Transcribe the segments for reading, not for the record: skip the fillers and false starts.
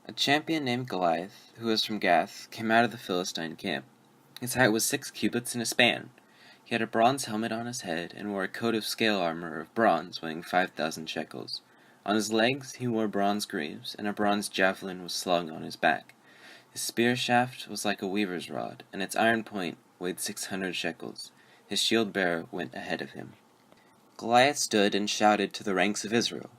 A champion named Goliath, who was from Gath, came out of the Philistine camp. His height was 6 cubits and a span. He had a bronze helmet on his head and wore a coat of scale armor of bronze weighing 5,000 shekels. On his legs he wore bronze greaves, and a bronze javelin was slung on his back. His spear shaft was like a weaver's rod, and its iron point weighed 600 shekels. His shield-bearer went ahead of him. Goliath stood and shouted to the ranks of Israel,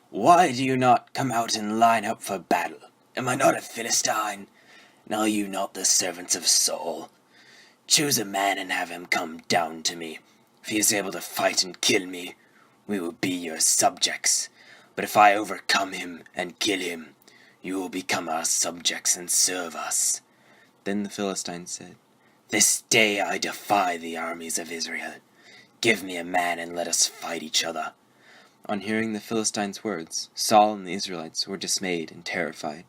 "Why do you not come out and line up for battle? Am I not a Philistine? And are you not the servants of Saul? Choose a man and have him come down to me. If he is able to fight and kill me, we will be your subjects. But if I overcome him and kill him, you will become our subjects and serve us." Then the Philistine said, "This day I defy the armies of Israel. Give me a man and let us fight each other." On hearing the Philistines' words, Saul and the Israelites were dismayed and terrified.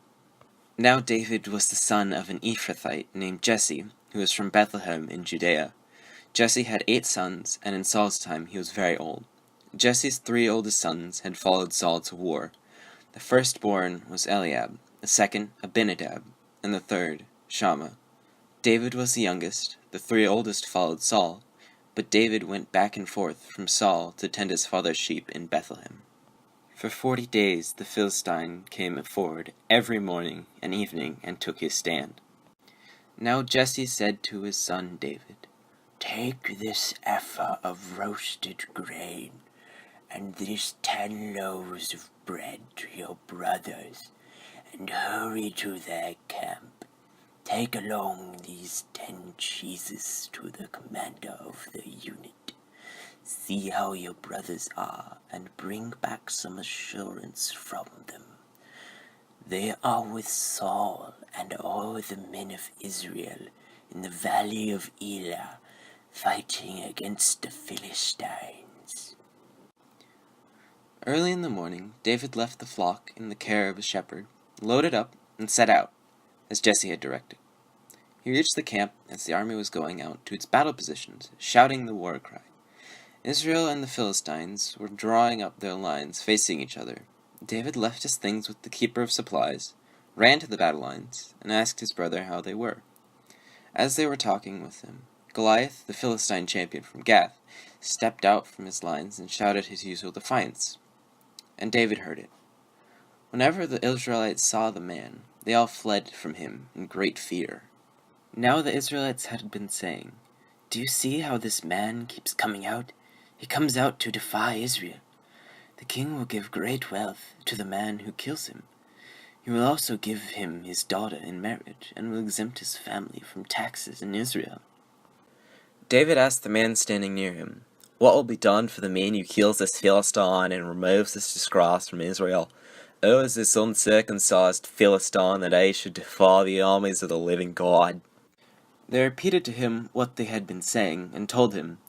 Now David was the son of an Ephrathite named Jesse, who was from Bethlehem in Judea. Jesse had 8 sons, and in Saul's time he was very old. Jesse's 3 oldest sons had followed Saul to war. The firstborn was Eliab, the second Abinadab, and the third Shammah. David was the youngest. The 3 oldest followed Saul, but David went back and forth from Saul to tend his father's sheep in Bethlehem. For 40 days the Philistine came forward every morning and evening and took his stand. Now Jesse said to his son David, "Take this ephah of roasted grain, and these 10 loaves of bread to your brothers, and hurry to their camp. Take along these 10 cheeses to the commander of the unit. See how your brothers are, and bring back some assurance from them. They are with Saul and all the men of Israel in the valley of Elah, fighting against the Philistines." Early in the morning, David left the flock in the care of a shepherd, loaded up, and set out, as Jesse had directed. He reached the camp as the army was going out to its battle positions, shouting the war cry. Israel and the Philistines were drawing up their lines, facing each other. David left his things with the keeper of supplies, ran to the battle lines, and asked his brother how they were. As they were talking with him, Goliath, the Philistine champion from Gath, stepped out from his lines and shouted his usual defiance. And David heard it. Whenever the Israelites saw the man, they all fled from him in great fear. Now the Israelites had been saying, "Do you see how this man keeps coming out? He comes out to defy Israel. The king will give great wealth to the man who kills him. He will also give him his daughter in marriage, and will exempt his family from taxes in Israel." David asked the man standing near him, "What will be done for the man who kills this Philistine and removes this disgrace from Israel? Oh, is this uncircumcised Philistine that I should defy the armies of the living God?" They repeated to him what they had been saying, and told him,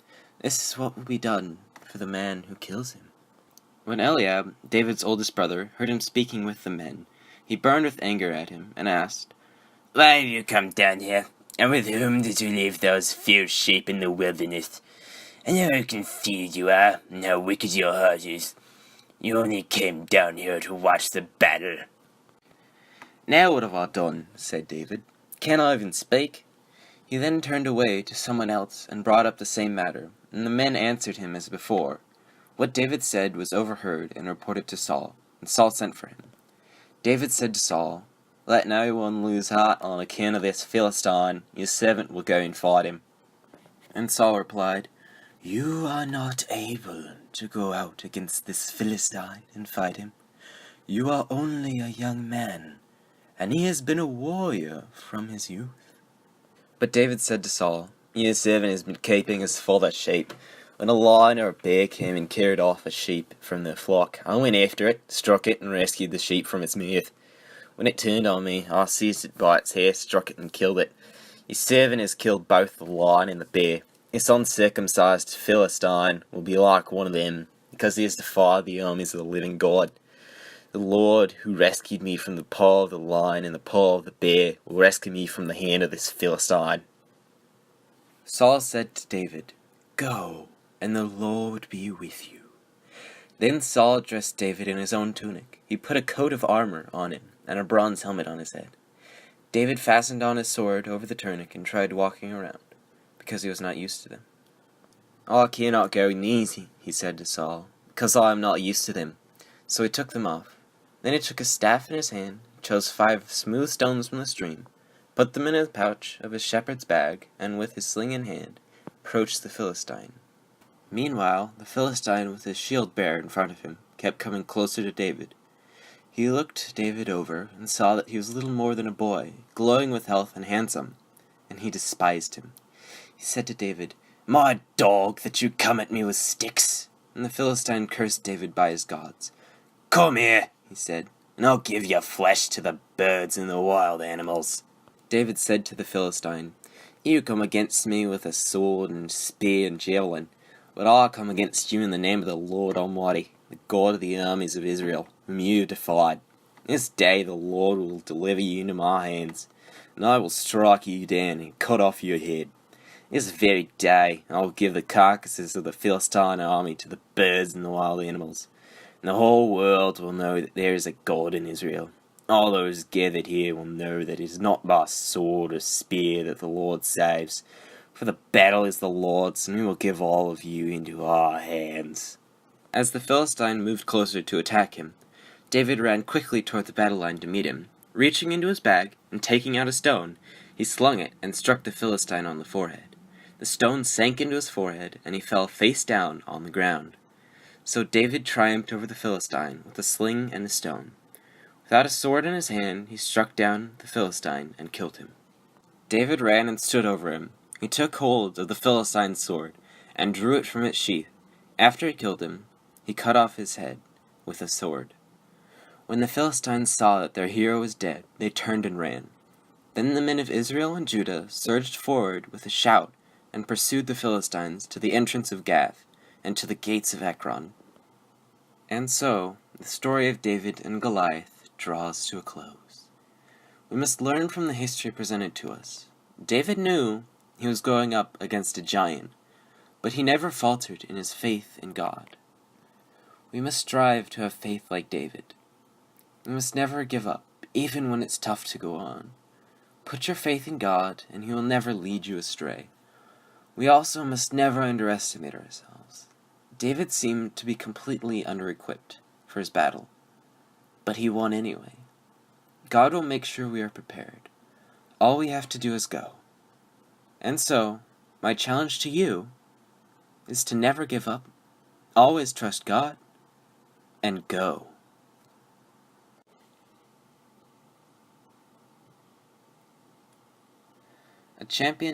"This is what will be done for the man who kills him." When Eliab, David's oldest brother, heard him speaking with the men, he burned with anger at him, and asked, "Why have you come down here? And with whom did you leave those few sheep in the wilderness? I know how confused you are, and how wicked your heart is. You only came down here to watch the battle." "Now what have I done?" said David. "Can't I even speak?" He then turned away to someone else and brought up the same matter, and the men answered him as before. What David said was overheard and reported to Saul, and Saul sent for him. David said to Saul, "Let no one lose heart on account of this Philistine. Your servant will go and fight him." And Saul replied, "You are not able to go out against this Philistine and fight him. You are only a young man, and he has been a warrior from his youth." But David said to Saul, "Your servant has been keeping his father's sheep. When a lion or a bear came and carried off a sheep from the flock, I went after it, struck it, and rescued the sheep from its mouth. When it turned on me, I seized it by its hair, struck it, and killed it. Your servant has killed both the lion and the bear. This uncircumcised Philistine will be like one of them, because he has defied the armies of the living God. The Lord, who rescued me from the paw of the lion and the paw of the bear, will rescue me from the hand of this Philistine." Saul said to David, "Go, and the Lord be with you." Then Saul dressed David in his own tunic. He put a coat of armor on him, and a bronze helmet on his head. David fastened on his sword over the tunic and tried walking around, because he was not used to them. "I cannot go easy," he said to Saul, "because I am not used to them." So he took them off. Then he took a staff in his hand, chose 5 smooth stones from the stream, put them in a pouch of his shepherd's bag, and with his sling in hand, approached the Philistine. Meanwhile, the Philistine, with his shield bared in front of him, kept coming closer to David. He looked David over and saw that he was little more than a boy, glowing with health and handsome, and he despised him. He said to David, "My dog, that you come at me with sticks!" And the Philistine cursed David by his gods. "Come here," he said, "and I'll give your flesh to the birds and the wild animals." David said to the Philistine, "You come against me with a sword and spear and javelin, but I come against you in the name of the Lord Almighty, the God of the armies of Israel, whom you have defied. This day the Lord will deliver you into my hands, and I will strike you down and cut off your head. This very day I will give the carcasses of the Philistine army to the birds and the wild animals, and the whole world will know that there is a God in Israel. All those gathered here will know that it is not by sword or spear that the Lord saves, for the battle is the Lord's, and we will give all of you into our hands." As the Philistine moved closer to attack him, David ran quickly toward the battle line to meet him. Reaching into his bag and taking out a stone, he slung it and struck the Philistine on the forehead. The stone sank into his forehead, and he fell face down on the ground. So David triumphed over the Philistine with a sling and a stone. Without a sword in his hand, he struck down the Philistine and killed him. David ran and stood over him. He took hold of the Philistine's sword and drew it from its sheath. After he killed him, he cut off his head with a sword. When the Philistines saw that their hero was dead, they turned and ran. Then the men of Israel and Judah surged forward with a shout and pursued the Philistines to the entrance of Gath and to the gates of Ekron. And so, the story of David and Goliath draws to a close. We must learn from the history presented to us. David knew he was going up against a giant, but he never faltered in his faith in God. We must strive to have faith like David. We must never give up, even when it's tough to go on. Put your faith in God, and He will never lead you astray. We also must never underestimate ourselves. David seemed to be completely under-equipped for his battle, but he won anyway. God will make sure we are prepared. All we have to do is go. And so, my challenge to you is to never give up, always trust God, and go. A champion